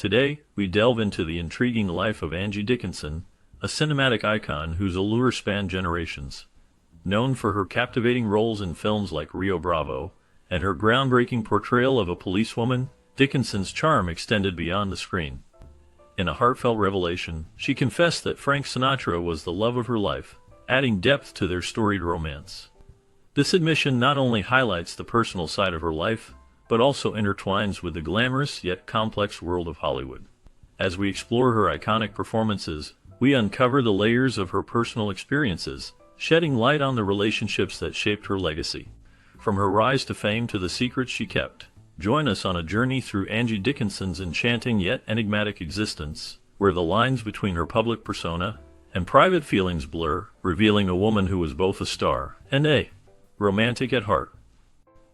Today, we delve into the intriguing life of Angie Dickinson, a cinematic icon whose allure spanned generations. Known for her captivating roles in films like Rio Bravo and her groundbreaking portrayal of a policewoman, Dickinson's charm extended beyond the screen. In a heartfelt revelation, she confessed that Frank Sinatra was the love of her life, adding depth to their storied romance. This admission not only highlights the personal side of her life, but also intertwines with the glamorous yet complex world of Hollywood. As we explore her iconic performances, we uncover the layers of her personal experiences, shedding light on the relationships that shaped her legacy. From her rise to fame to the secrets she kept, join us on a journey through Angie Dickinson's enchanting yet enigmatic existence, where the lines between her public persona and private feelings blur, revealing a woman who was both a star and a romantic at heart.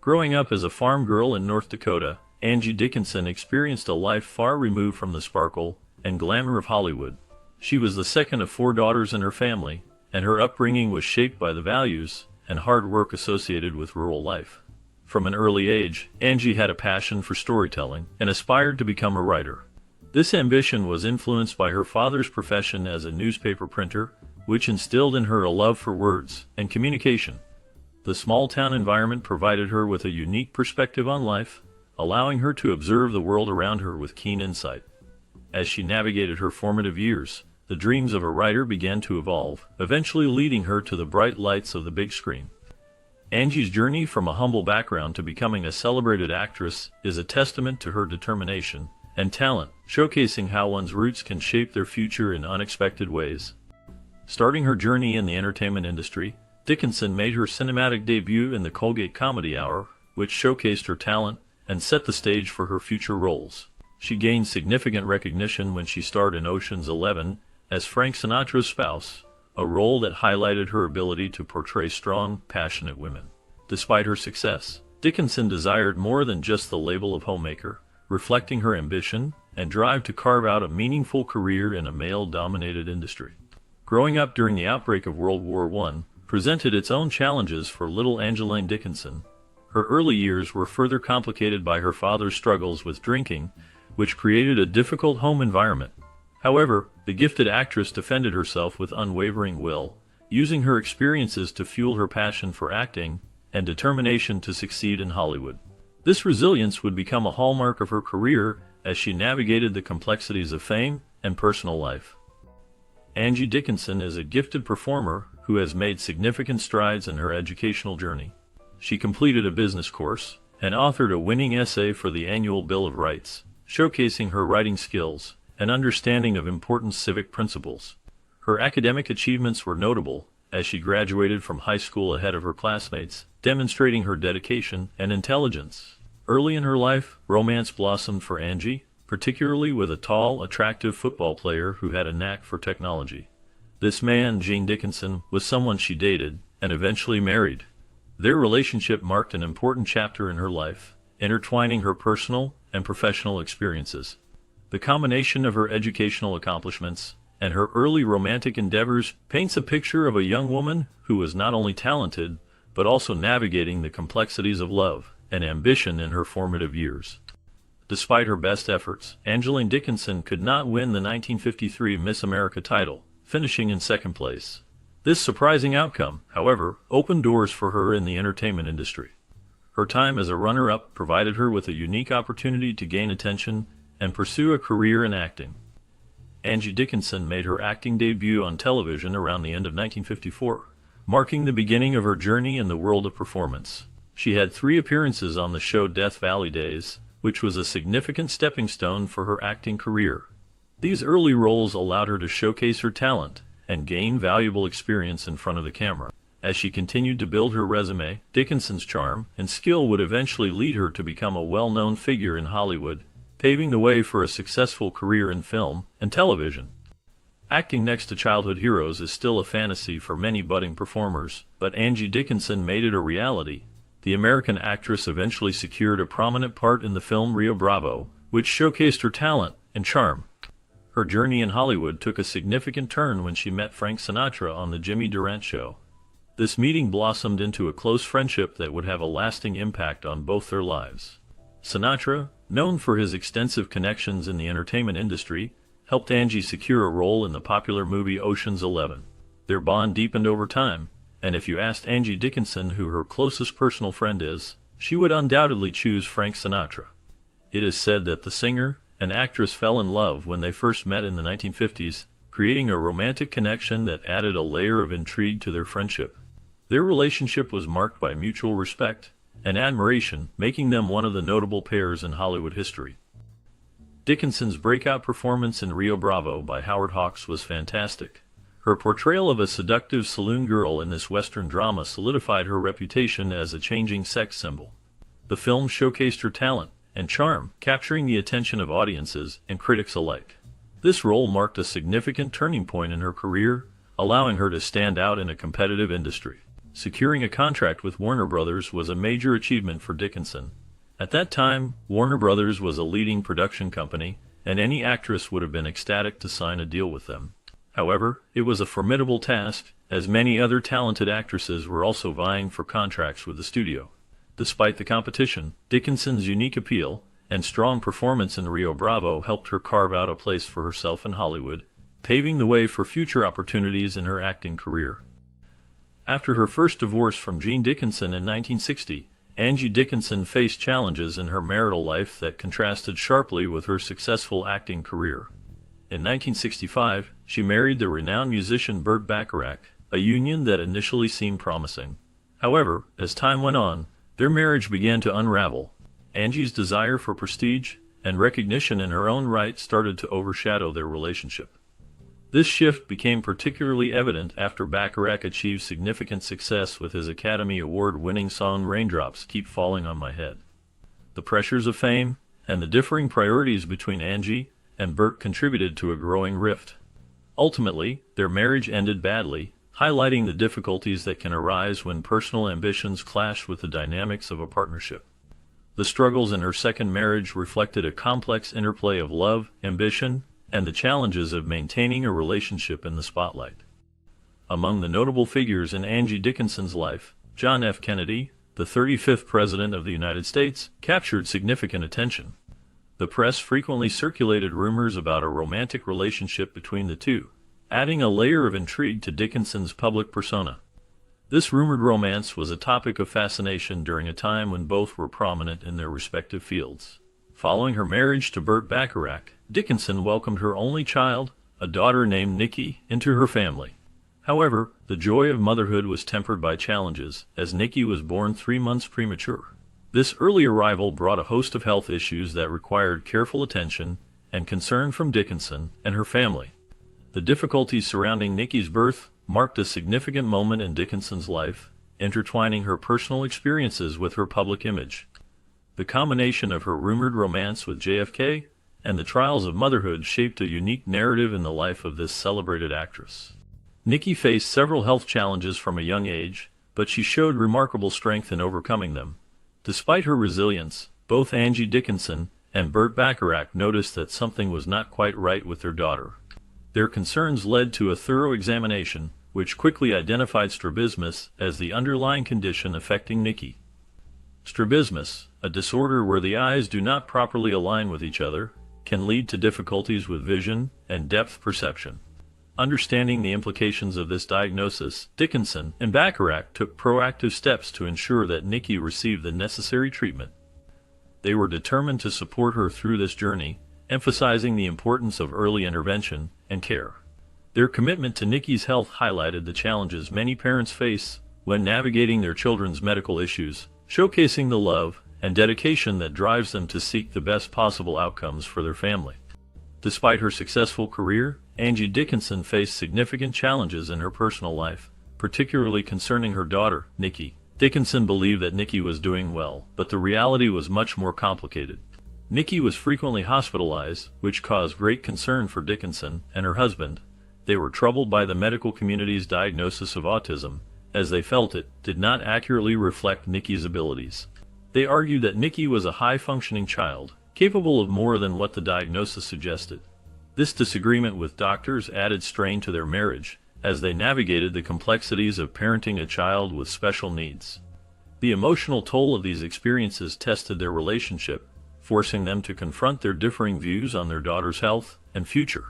Growing up as a farm girl in North Dakota, Angie Dickinson experienced a life far removed from the sparkle and glamour of Hollywood. She was the second of 4 daughters in her family, and her upbringing was shaped by the values and hard work associated with rural life. From an early age, Angie had a passion for storytelling and aspired to become a writer. This ambition was influenced by her father's profession as a newspaper printer, which instilled in her a love for words and communication. The small-town environment provided her with a unique perspective on life, allowing her to observe the world around her with keen insight. As she navigated her formative years, the dreams of a writer began to evolve, eventually leading her to the bright lights of the big screen. Angie's journey from a humble background to becoming a celebrated actress is a testament to her determination and talent, showcasing how one's roots can shape their future in unexpected ways. Starting her journey in the entertainment industry, Dickinson made her cinematic debut in the Colgate Comedy Hour, which showcased her talent and set the stage for her future roles. She gained significant recognition when she starred in Ocean's 11 as Frank Sinatra's spouse, a role that highlighted her ability to portray strong, passionate women. Despite her success, Dickinson desired more than just the label of homemaker, reflecting her ambition and drive to carve out a meaningful career in a male-dominated industry. Growing up during the outbreak of World War I presented its own challenges for little Angeline Dickinson. Her early years were further complicated by her father's struggles with drinking, which created a difficult home environment. However, the gifted actress defended herself with unwavering will, using her experiences to fuel her passion for acting and determination to succeed in Hollywood. This resilience would become a hallmark of her career as she navigated the complexities of fame and personal life. Angie Dickinson is a gifted performer who has made significant strides in her educational journey. She completed a business course and authored a winning essay for the Annual Bill of Rights, showcasing her writing skills and understanding of important civic principles. Her academic achievements were notable, as she graduated from high school ahead of her classmates, demonstrating her dedication and intelligence. Early in her life, romance blossomed for Angie, particularly with a tall, attractive football player who had a knack for technology. This man, Gene Dickinson, was someone she dated and eventually married. Their relationship marked an important chapter in her life, intertwining her personal and professional experiences. The combination of her educational accomplishments and her early romantic endeavors paints a picture of a young woman who was not only talented, but also navigating the complexities of love and ambition in her formative years. Despite her best efforts, Angeline Dickinson could not win the 1953 Miss America title, finishing in second place. This surprising outcome, however, opened doors for her in the entertainment industry. Her time as a runner-up provided her with a unique opportunity to gain attention and pursue a career in acting. Angie Dickinson made her acting debut on television around the end of 1954, marking the beginning of her journey in the world of performance. She had 3 appearances on the show Death Valley Days, which was a significant stepping stone for her acting career. These early roles allowed her to showcase her talent and gain valuable experience in front of the camera. As she continued to build her resume, Dickinson's charm and skill would eventually lead her to become a well-known figure in Hollywood, paving the way for a successful career in film and television. Acting next to childhood heroes is still a fantasy for many budding performers, but Angie Dickinson made it a reality. The American actress eventually secured a prominent part in the film Rio Bravo, which showcased her talent and charm. Her journey in Hollywood took a significant turn when she met Frank Sinatra on The Jimmy Durante Show. This meeting blossomed into a close friendship that would have a lasting impact on both their lives. Sinatra, known for his extensive connections in the entertainment industry, helped Angie secure a role in the popular movie Ocean's 11. Their bond deepened over time, and if you asked Angie Dickinson who her closest personal friend is, she would undoubtedly choose Frank Sinatra. It is said that the singer and actress fell in love when they first met in the 1950s, creating a romantic connection that added a layer of intrigue to their friendship. Their relationship was marked by mutual respect and admiration, making them one of the notable pairs in Hollywood history. Dickinson's breakout performance in Rio Bravo by Howard Hawks was fantastic. Her portrayal of a seductive saloon girl in this Western drama solidified her reputation as a changing sex symbol. The film showcased her talent and charm, capturing the attention of audiences and critics alike. This role marked a significant turning point in her career, allowing her to stand out in a competitive industry. Securing a contract with Warner Brothers was a major achievement for Dickinson. At that time, Warner Brothers was a leading production company, and any actress would have been ecstatic to sign a deal with them. However, it was a formidable task, as many other talented actresses were also vying for contracts with the studio. Despite the competition, Dickinson's unique appeal and strong performance in Rio Bravo helped her carve out a place for herself in Hollywood, paving the way for future opportunities in her acting career. After her first divorce from Gene Dickinson in 1960, Angie Dickinson faced challenges in her marital life that contrasted sharply with her successful acting career. In 1965, she married the renowned musician Burt Bacharach, a union that initially seemed promising. However, as time went on, their marriage began to unravel. Angie's desire for prestige and recognition in her own right started to overshadow their relationship. This shift became particularly evident after Bacharach achieved significant success with his Academy Award-winning song Raindrops Keep Falling on My Head. The pressures of fame and the differing priorities between Angie and Burt contributed to a growing rift. Ultimately, their marriage ended badly, highlighting the difficulties that can arise when personal ambitions clash with the dynamics of a partnership. The struggles in her second marriage reflected a complex interplay of love, ambition, and the challenges of maintaining a relationship in the spotlight. Among the notable figures in Angie Dickinson's life, John F. Kennedy, the 35th President of the United States, captured significant attention. The press frequently circulated rumors about a romantic relationship between the two, adding a layer of intrigue to Dickinson's public persona. This rumored romance was a topic of fascination during a time when both were prominent in their respective fields. Following her marriage to Burt Bacharach, Dickinson welcomed her only child, a daughter named Nikki, into her family. However, the joy of motherhood was tempered by challenges, as Nikki was born 3 months premature. This early arrival brought a host of health issues that required careful attention and concern from Dickinson and her family. The difficulties surrounding Nikki's birth marked a significant moment in Dickinson's life, intertwining her personal experiences with her public image. The combination of her rumored romance with JFK and the trials of motherhood shaped a unique narrative in the life of this celebrated actress. Nikki faced several health challenges from a young age, but she showed remarkable strength in overcoming them. Despite her resilience, both Angie Dickinson and Burt Bacharach noticed that something was not quite right with their daughter. Their concerns led to a thorough examination, which quickly identified strabismus as the underlying condition affecting Nikki. Strabismus, a disorder where the eyes do not properly align with each other, can lead to difficulties with vision and depth perception. Understanding the implications of this diagnosis, Dickinson and Bacharach took proactive steps to ensure that Nikki received the necessary treatment. They were determined to support her through this journey, emphasizing the importance of early intervention and care. Their commitment to Nikki's health highlighted the challenges many parents face when navigating their children's medical issues, showcasing the love and dedication that drives them to seek the best possible outcomes for their family. Despite her successful career, Angie Dickinson faced significant challenges in her personal life, particularly concerning her daughter, Nikki. Dickinson believed that Nikki was doing well, but the reality was much more complicated. Nikki was frequently hospitalized, which caused great concern for Dickinson and her husband. They were troubled by the medical community's diagnosis of autism, as they felt it did not accurately reflect Nikki's abilities. They argued that Nikki was a high-functioning child, capable of more than what the diagnosis suggested. This disagreement with doctors added strain to their marriage, as they navigated the complexities of parenting a child with special needs. The emotional toll of these experiences tested their relationship, forcing them to confront their differing views on their daughter's health and future.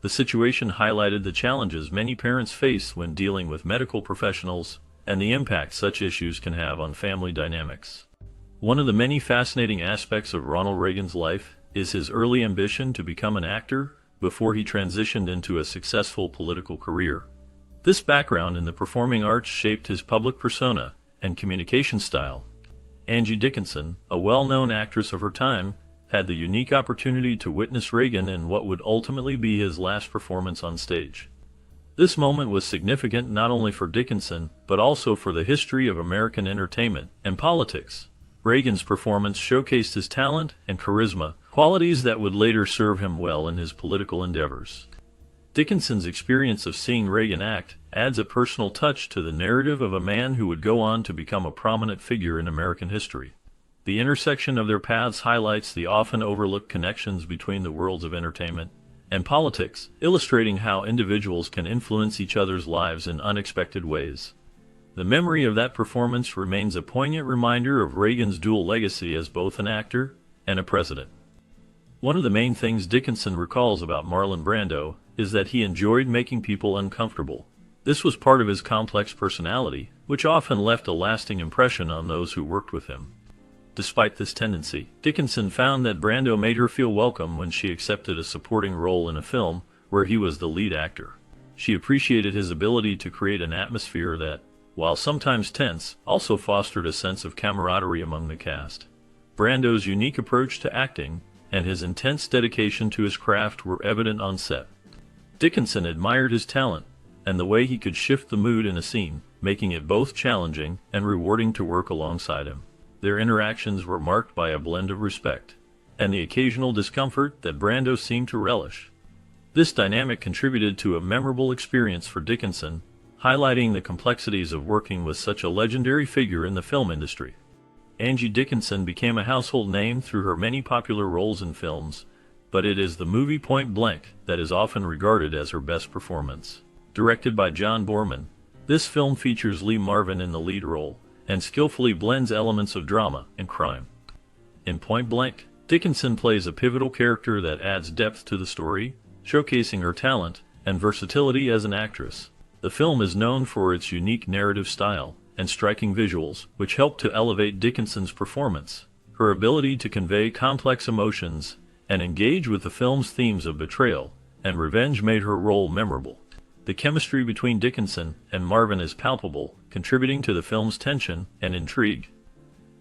The situation highlighted the challenges many parents face when dealing with medical professionals and the impact such issues can have on family dynamics. One of the many fascinating aspects of Ronald Reagan's life is his early ambition to become an actor before he transitioned into a successful political career. This background in the performing arts shaped his public persona and communication style. Angie Dickinson, a well-known actress of her time, had the unique opportunity to witness Reagan in what would ultimately be his last performance on stage. This moment was significant not only for Dickinson, but also for the history of American entertainment and politics. Reagan's performance showcased his talent and charisma, qualities that would later serve him well in his political endeavors. Dickinson's experience of seeing Reagan act adds a personal touch to the narrative of a man who would go on to become a prominent figure in American history. The intersection of their paths highlights the often overlooked connections between the worlds of entertainment and politics, illustrating how individuals can influence each other's lives in unexpected ways. The memory of that performance remains a poignant reminder of Reagan's dual legacy as both an actor and a president. One of the main things Dickinson recalls about Marlon Brando is that he enjoyed making people uncomfortable. This was part of his complex personality, which often left a lasting impression on those who worked with him. Despite this tendency, Dickinson found that Brando made her feel welcome when she accepted a supporting role in a film where he was the lead actor. She appreciated his ability to create an atmosphere that, while sometimes tense, also fostered a sense of camaraderie among the cast. Brando's unique approach to acting and his intense dedication to his craft were evident on set. Dickinson admired his talent and the way he could shift the mood in a scene, making it both challenging and rewarding to work alongside him. Their interactions were marked by a blend of respect and the occasional discomfort that Brando seemed to relish. This dynamic contributed to a memorable experience for Dickinson, highlighting the complexities of working with such a legendary figure in the film industry. Angie Dickinson became a household name through her many popular roles in films, but it is the movie Point Blank that is often regarded as her best performance. Directed by John Boorman, this film features Lee Marvin in the lead role and skillfully blends elements of drama and crime. In Point Blank, Dickinson plays a pivotal character that adds depth to the story, showcasing her talent and versatility as an actress. The film is known for its unique narrative style and striking visuals, which help to elevate Dickinson's performance. Her ability to convey complex emotions and engage with the film's themes of betrayal and revenge made her role memorable. The chemistry between Dickinson and Marvin is palpable, contributing to the film's tension and intrigue.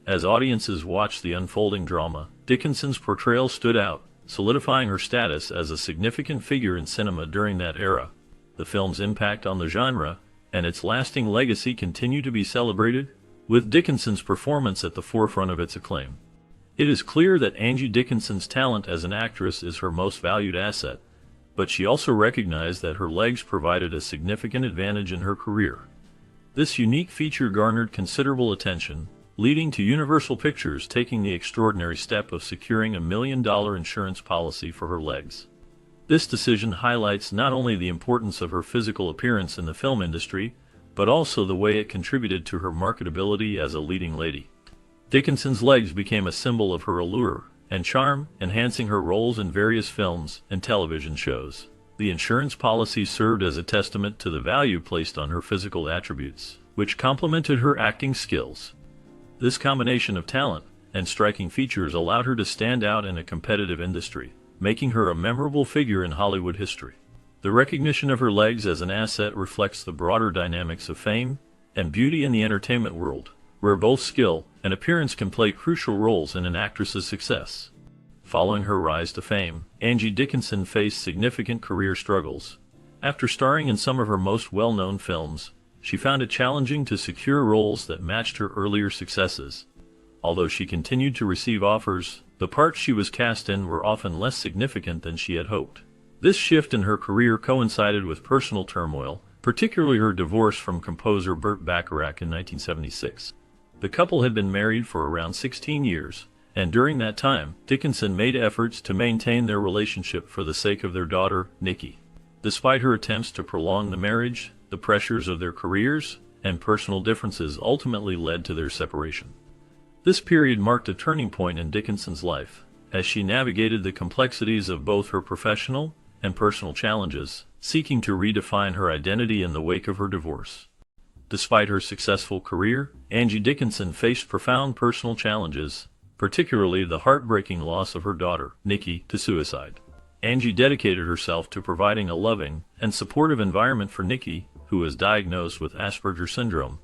As audiences watched the unfolding drama, Dickinson's portrayal stood out, solidifying her status as a significant figure in cinema during that era. The film's impact on the genre and its lasting legacy continue to be celebrated, with Dickinson's performance at the forefront of its acclaim. It is clear that Angie Dickinson's talent as an actress is her most valued asset, but she also recognized that her legs provided a significant advantage in her career. This unique feature garnered considerable attention, leading to Universal Pictures taking the extraordinary step of securing $1 million insurance policy for her legs. This decision highlights not only the importance of her physical appearance in the film industry, but also the way it contributed to her marketability as a leading lady. Dickinson's legs became a symbol of her allure and charm, enhancing her roles in various films and television shows. The insurance policy served as a testament to the value placed on her physical attributes, which complemented her acting skills. This combination of talent and striking features allowed her to stand out in a competitive industry, making her a memorable figure in Hollywood history. The recognition of her legs as an asset reflects the broader dynamics of fame and beauty in the entertainment world, where both skill and appearance can play crucial roles in an actress's success. Following her rise to fame, Angie Dickinson faced significant career struggles. After starring in some of her most well-known films, she found it challenging to secure roles that matched her earlier successes. Although she continued to receive offers, the parts she was cast in were often less significant than she had hoped. This shift in her career coincided with personal turmoil, particularly her divorce from composer Burt Bacharach in 1976. The couple had been married for around 16 years, and during that time, Dickinson made efforts to maintain their relationship for the sake of their daughter, Nikki. Despite her attempts to prolong the marriage, the pressures of their careers and personal differences ultimately led to their separation. This period marked a turning point in Dickinson's life, as she navigated the complexities of both her professional and personal challenges, seeking to redefine her identity in the wake of her divorce. Despite her successful career, Angie Dickinson faced profound personal challenges, particularly the heartbreaking loss of her daughter, Nikki, to suicide. Angie dedicated herself to providing a loving and supportive environment for Nikki, who was diagnosed with Asperger's syndrome.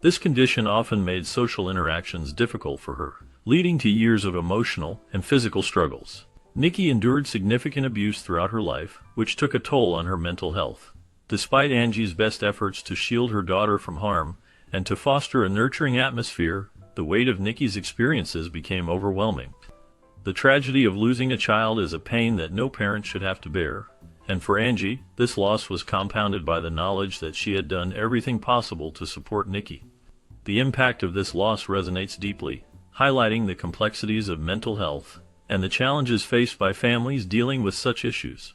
This condition often made social interactions difficult for her, leading to years of emotional and physical struggles. Nikki endured significant abuse throughout her life, which took a toll on her mental health. Despite Angie's best efforts to shield her daughter from harm and to foster a nurturing atmosphere, the weight of Nikki's experiences became overwhelming. The tragedy of losing a child is a pain that no parent should have to bear, and for Angie, this loss was compounded by the knowledge that she had done everything possible to support Nikki. The impact of this loss resonates deeply, highlighting the complexities of mental health and the challenges faced by families dealing with such issues.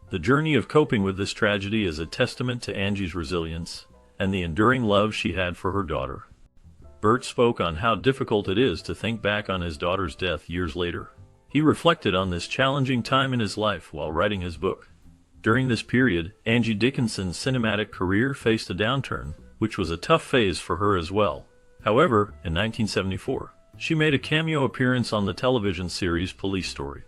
The journey of coping with this tragedy is a testament to Angie's resilience and the enduring love she had for her daughter. Bert spoke on how difficult it is to think back on his daughter's death years later. He reflected on this challenging time in his life while writing his book. During this period, Angie Dickinson's cinematic career faced a downturn, which was a tough phase for her as well. However, in 1974, she made a cameo appearance on the television series Police Story.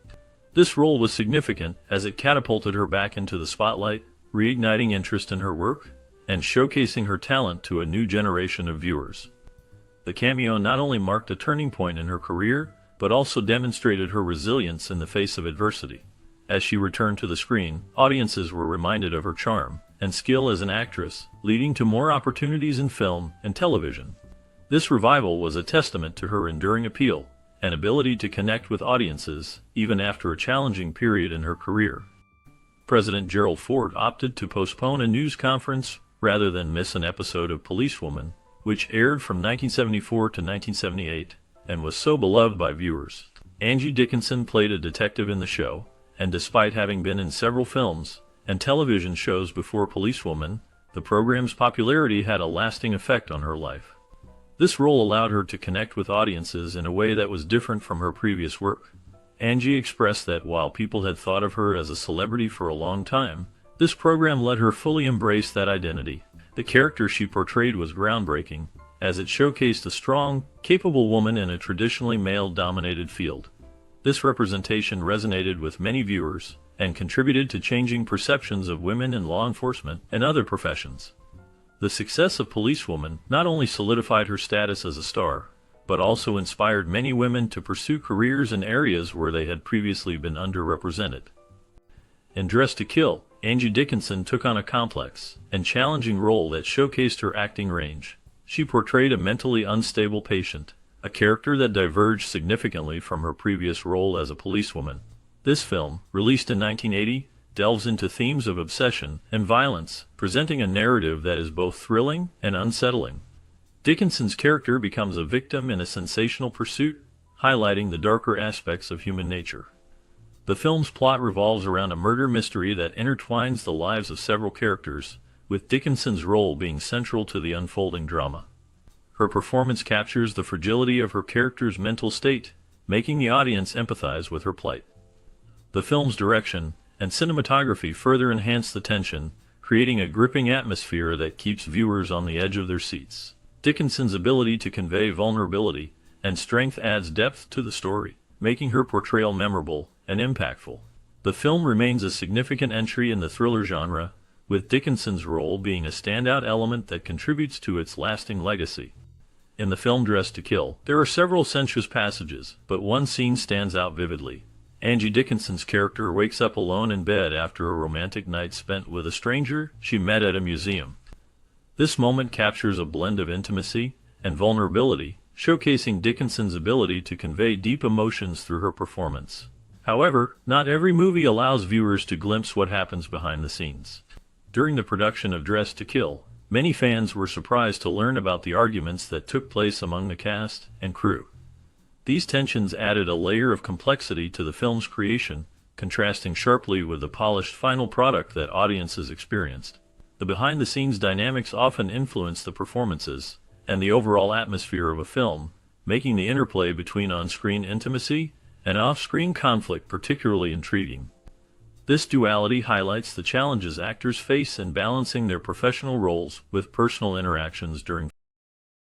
This role was significant as it catapulted her back into the spotlight, reigniting interest in her work and showcasing her talent to a new generation of viewers. The cameo not only marked a turning point in her career, but also demonstrated her resilience in the face of adversity. As she returned to the screen, audiences were reminded of her charm and skill as an actress, leading to more opportunities in film and television. This revival was a testament to her enduring appeal and ability to connect with audiences, even after a challenging period in her career. President Gerald Ford opted to postpone a news conference rather than miss an episode of Policewoman, which aired from 1974 to 1978, and was so beloved by viewers. Angie Dickinson played a detective in the show, and despite having been in several films and television shows before Policewoman, the program's popularity had a lasting effect on her life. This role allowed her to connect with audiences in a way that was different from her previous work. Angie expressed that while people had thought of her as a celebrity for a long time, this program let her fully embrace that identity. The character she portrayed was groundbreaking, as it showcased a strong, capable woman in a traditionally male-dominated field. This representation resonated with many viewers and contributed to changing perceptions of women in law enforcement and other professions. The success of Policewoman not only solidified her status as a star, but also inspired many women to pursue careers in areas where they had previously been underrepresented. In Dress to Kill, Angie Dickinson took on a complex and challenging role that showcased her acting range. She portrayed a mentally unstable patient, a character that diverged significantly from her previous role as a policewoman. This film, released in 1980, delves into themes of obsession and violence, presenting a narrative that is both thrilling and unsettling. Dickinson's character becomes a victim in a sensational pursuit, highlighting the darker aspects of human nature. The film's plot revolves around a murder mystery that intertwines the lives of several characters, with Dickinson's role being central to the unfolding drama. Her performance captures the fragility of her character's mental state, making the audience empathize with her plight. The film's direction and cinematography further enhance the tension, creating a gripping atmosphere that keeps viewers on the edge of their seats. Dickinson's ability to convey vulnerability and strength adds depth to the story, making her portrayal memorable and impactful. The film remains a significant entry in the thriller genre, with Dickinson's role being a standout element that contributes to its lasting legacy. In the film Dress to Kill, there are several sensuous passages, but one scene stands out vividly. Angie Dickinson's character wakes up alone in bed after a romantic night spent with a stranger she met at a museum. This moment captures a blend of intimacy and vulnerability, showcasing Dickinson's ability to convey deep emotions through her performance. However, not every movie allows viewers to glimpse what happens behind the scenes. During the production of Dress to Kill, many fans were surprised to learn about the arguments that took place among the cast and crew. These tensions added a layer of complexity to the film's creation, contrasting sharply with the polished final product that audiences experienced. The behind-the-scenes dynamics often influence the performances and the overall atmosphere of a film, making the interplay between on-screen intimacy and off-screen conflict particularly intriguing. This duality highlights the challenges actors face in balancing their professional roles with personal interactions during